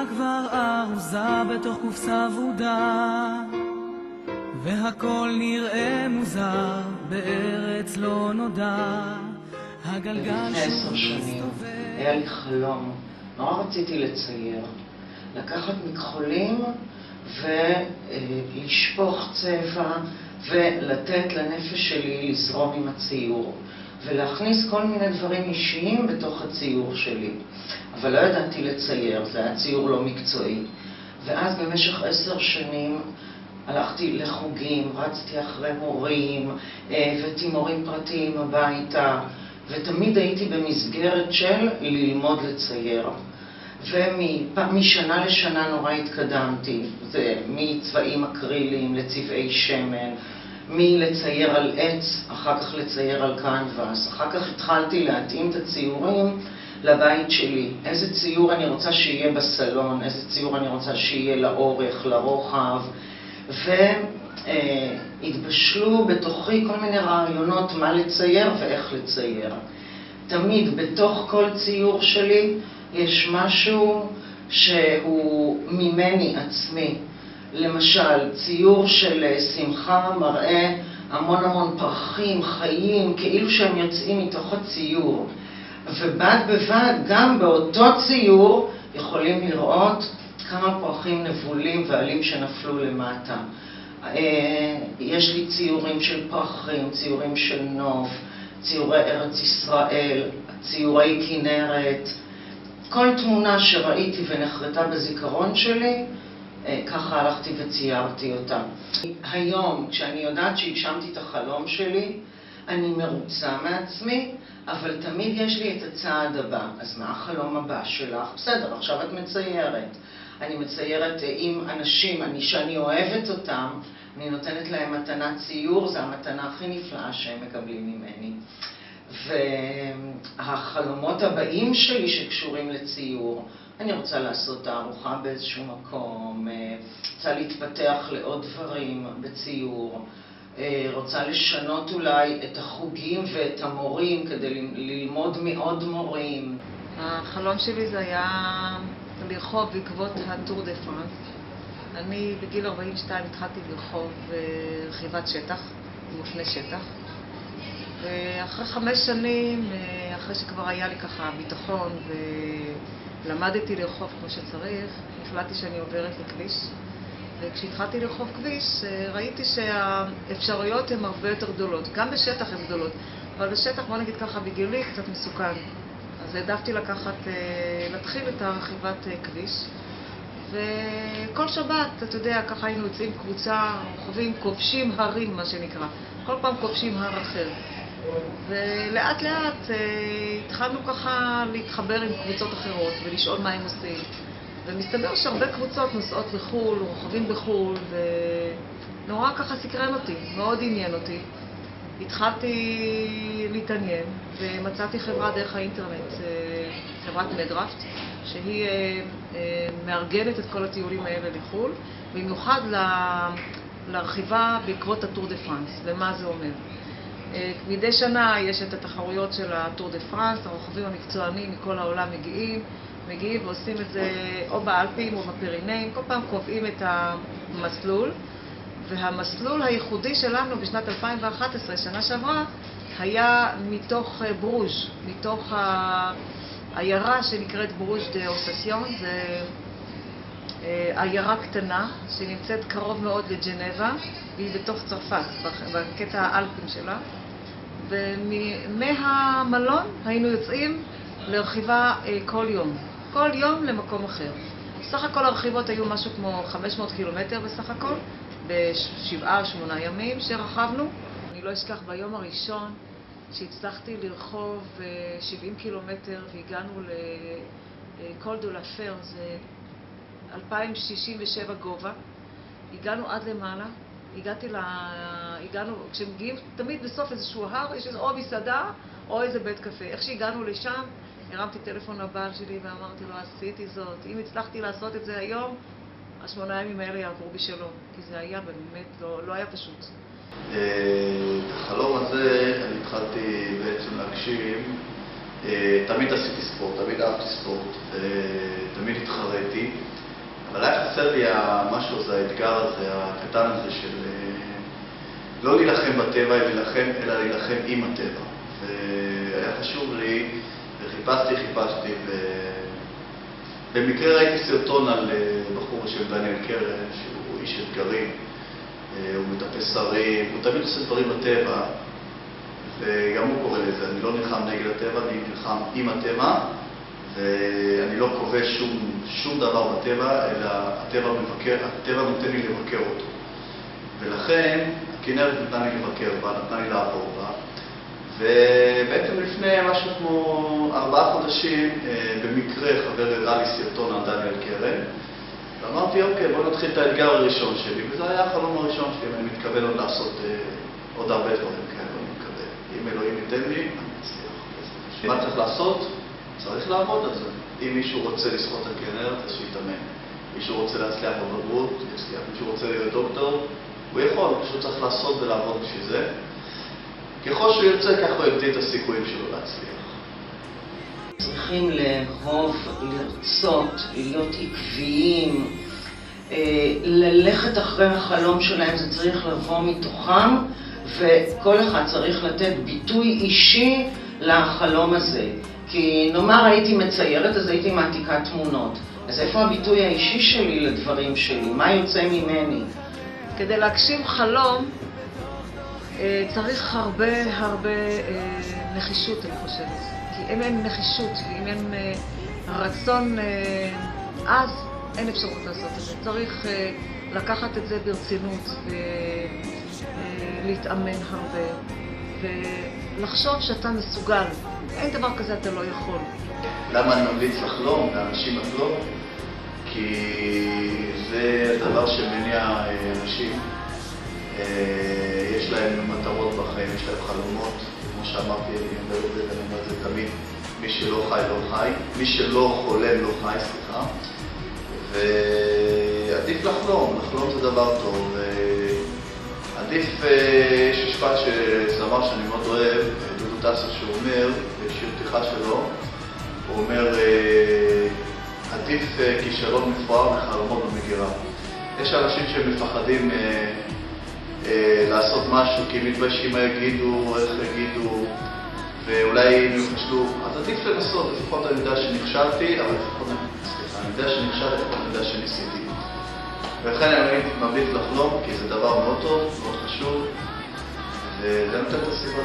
כבר ארוזה בתוך קופסה ורודה, והכל נראה מוזר בארץ לא נודע. הגלגל שוב מסתובב. היה לי חלום, נורא רציתי לצייר, לקחת מכחולים ולשפוך צבע ולתת לנפש שלי לזרום עם הציור ולהכניס כל מיני דברים אישיים בתוך הציור שלי. אבל לא ידעתי לצייר, זה היה ציור לא מקצועי. ואז במשך 10 שנים הלכתי לחוגים, רצתי אחרי מורים, הבאתי מורים פרטיים הביתה, ותמיד הייתי במסגרת של ללמוד לצייר. ומשנה לשנה נורא התקדמתי, זה מצבעים אקריליים לצבעי שמן, מלצייר על עץ, אחר כך לצייר על קנבס, אחר כך התחלתי להתאים את הציורים לבית שלי. איזה ציור אני רוצה שיהיה בסלון, איזה ציור אני רוצה שיהיה לאורך, לרוחב, והתבשלו בתוכי כל מיני רעיונות מה לצייר ואיך לצייר. תמיד בתוך כל ציור שלי יש משהו שהוא ממני עצמי. למשל, ציור של שמחה מראה המון המון פרחים, חיים, כאילו שהם יוצאים מתוך הציור. ובד בבד, גם באותו ציור יכולים לראות כמה פרחים נבולים ועלים שנפלו למטה. יש לי ציורים של פרחים, ציורים של נוף, ציורי ארץ ישראל, ציורי כנרת. כל תמונה שראיתי ונחרטה בזיכרון שלי, ככה הלכתי וציירתי אותה. היום, כשאני יודעת שהגשמתי את החלום שלי, אני מרוצה מעצמי, אבל תמיד יש לי את הצעד הבא. אז מה החלום הבא שלך? בסדר, עכשיו את מציירת. אני מציירת עם אנשים שאני אוהבת אותם, אני נותנת להם מתנת ציור, זו המתנה הכי נפלאה שהם מקבלים ממני. והחלומות הבאים שלי שקשורים לציור, אני רוצה לעשות תערוכה באיזשהו מקום, רוצה להתפתח לעוד דברים בציור, רוצה לשנות אולי את החוגים ואת המורים כדי ללמוד מעוד מורים. החלום שלי זה היה לרחוב בעקבות הטור דה פרנס. אני בגיל 42 התחלתי לרחוב רכיבת שטח, מופני שטח. ואחרי 5 שנים, אחרי שכבר היה לי ככה ביטחון ולמדתי לרחוב כמו שצריך, החלטתי שאני עוברת לכביש. וכשהתחלתי לרחוב כביש, ראיתי שהאפשרויות הן הרבה יותר גדולות. גם בשטח הן גדולות, אבל בשטח, בוא נגיד ככה, בגילי קצת מסוכן. אז העדפתי להתחיל את הרכיבת כביש. וכל שבת, אתה יודע, ככה היינו יוצאים קבוצה, רוכבים, כובשים הרים, מה שנקרא. כל פעם כובשים הר אחר. ולאט לאט התחלנו ככה להתחבר עם קבוצות אחרות ולשאול מה הם עושים. ומסתבר שהרבה קבוצות נוסעות לחול, רוכבים בחול, ונורא ככה סקרן אותי, מאוד עניין אותי. התחלתי להתעניין ומצאתי חברה דרך האינטרנט, חברת מדרפט, שהיא מארגנת את כל הטיולים האלה לחול, במיוחד להרחיבה בעקבות הטור דה פרנס. ומה זה אומר? מדי שנה יש את התחרויות של הטור דה פרנס, הרוכבים המקצוענים מכל העולם מגיעים ועושים את זה או באלפים או בפירינאים, כל פעם קובעים את המסלול, והמסלול הייחודי שלנו בשנת 2011, שנה שעברה, היה מתוך ברוז', מתוך העיירה שנקראת ברוז' דה אוססיון. זה עיירה קטנה שנמצאת קרוב מאוד לג'נבה, והיא בתוך צרפת, בקטע האלפים שלה. ומהמלון היינו יוצאים לרכיבה כל יום למקום אחר. בסך הכל הרכיבות היו משהו כמו 500 קילומטר בסך הכל, ב7 או 8 ימים שרכבנו. אני לא אשכח ביום הראשון שהצלחתי לרחוב 70 קילומטר והגענו לקול דו לאפר, זה 2067 גובה. הגענו עד למעלה, הגענו, כשמגיעים תמיד בסוף איזשהו הר, יש או מסעדה או איזה בית קפה. איך שהגענו לשם, הרמתי טלפון לבעל שלי ואמרתי לו, עשיתי זאת. אם הצלחתי לעשות את זה היום, 8 ימים האלה יעברו בשלום, כי זה היה באמת לא היה פשוט. את החלום הזה אני התחלתי בעצם להגשים. תמיד עשיתי ספורט, תמיד אהבתי ספורט, תמיד התחרתי, אבל היה חסר לי משהו, זה האתגר הזה, הקטן הזה של לא להילחם בטבע, אלא להילחם עם הטבע. והיה חשוב לי, וחיפשתי, במקרה ראיתי סרטון על בחור בשם דניאל קרן, שהוא איש אתגרים, הוא מטפס הרים, הוא תמיד עושה דברים בטבע, וגם הוא קורא לזה, אני לא נלחם נגד הטבע, אני נלחם עם הטבע, ואני לא קובע שום דבר בטבע, אלא הטבע נותן לי לבקר אותו. ולכן, הכנרת נתנה לי לבקר בה, נתנה לי לעבור בה, ובעצם לפני משהו כמו 4 חודשים, במקרה חבר הראה לי סרטון על דניאל קרן, ואמרתי, אוקיי, בוא נתחיל את האתגר הראשון שלי, וזה היה החלום הראשון שלי, ואני מתכוון עוד לעשות עוד הרבה דברים כאלה, אני מקווה. אם אלוהים ייתן לי, אני אצליח. מה צריך לעשות? צריך לעבוד על זה. אם מישהו רוצה לשחות על כנרת, אז שיתאמן. מישהו רוצה להצליח בבגרות, יצליח. מישהו רוצה להיות דוקטור, הוא יכול, פשוט צריך לעשות ולעבוד בשביל זה. ככל שהוא ירצה, ככה הוא יגדיל את הסיכויים שלו להצליח. צריכים לאהוב, לרצות, להיות עקביים, ללכת אחרי החלום שלהם, זה צריך לבוא מתוכם, וכל אחד צריך לתת ביטוי אישי לחלום הזה. כי נאמר הייתי מציירת, אז הייתי מעתיקה תמונות. אז איפה הביטוי האישי שלי לדברים שלי? מה יוצא ממני? כדי להגשים חלום, צריך הרבה נחישות, אני חושבת. כי אם אין נחישות ואם אין רצון אז, אין אפשרות לעשות את זה. צריך לקחת את זה ברצינות ולהתאמן הרבה ולחשוב שאתה מסוגל. אין דבר כזה אתה לא יכול. למה אני ממליץ לחלום, לאנשים לחלום? כי זה דבר שמניע אנשים. יש להם מטרות בחיים, יש להם חלומות. כמו שאמרתי, אני אומר את זה תמיד, מי שלא חי לא חי, מי שלא חולם לא חי, סליחה. ועדיף לחלום זה דבר טוב. עדיף, יש משפט שזמר שאני מאוד אוהב, דודו טסה, שהוא אומר, בשיר פתיחה שלו, הוא אומר, עדיף כישלון מפואר מחלומות במגירה. יש אנשים שמפחדים לעשות משהו כי מתביישים מה יגידו, איך יגידו, ואולי אם יחשלו, אז עדיף לנסות, לפחות אני יודע שנכשלתי, אבל לפחות אני יודע שנכשלתי, לפחות אני יודע שניסיתי. ולכן אני ממליץ לחלום, כי זה דבר מאוד טוב, מאוד חשוב, וזה נותן את הסיבה.